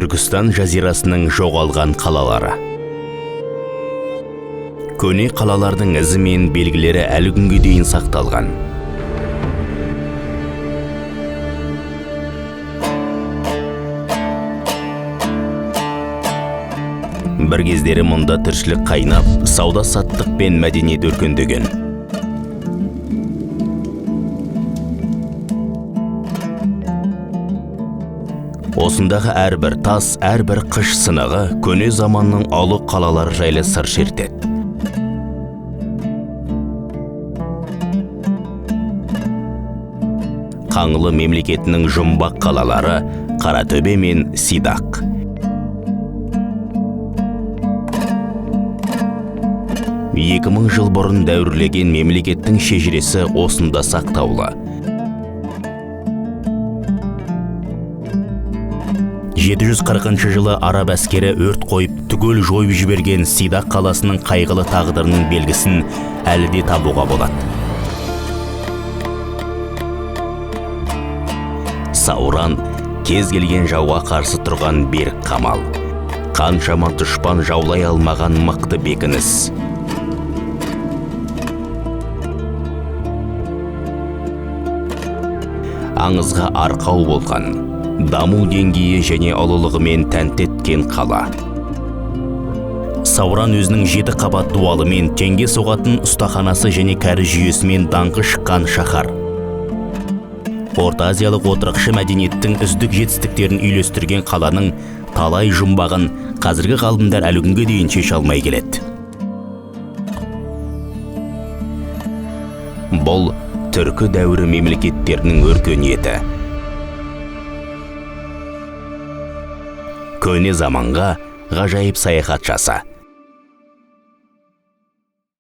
Түркістан жазирасының жоғалған қалалары. Көне қалалардың ізі мен белгілері әлі күнге дейін сақталған. Бір кездері мұнда тіршілік қайнап, сауда-саттық пен мәдениет өркендеген. Осындағы әрбір тас, әрбір қыш сынығы көне заманның ұлы қалалары жайлы сыр шертеді. Қаңлы мемлекетінің жұмбақ қалалары Қаратөбе мен Сидақ. Екі мың жыл бұрын дәуірлеген мемлекеттің шежіресі осында сақтаулы. 740 жылы араб әскері өрт қойып, түгел жойып жіберген Сидақ қаласының қайғылы тағдырының белгісін әлі де табуға болады. Сауран кез келген жауға қарсы тұрған берік қамал. Қаншама дұшпан жаулай алмаған мықты бекініс. Аңызға арқау болған, даму деңгейі және ұлылығымен тәнті еткен қала. Сауран өзінің 7 қабат дуалымен, теңге соғатын ұстаханасы және кәріз жүйесімен даңқы шыққан шаһар. Орта азиялық отырықшы мәдениеттің үздік жетістіктерін үйлестірген қаланың талай жұмбағын қазіргі ғалымдар әлі күнге дейін шеше алмай келеді. Бұл түркі дәуірі мемлекеттерінің өркениеті. Көне заманға ғажайып саяхат жаса.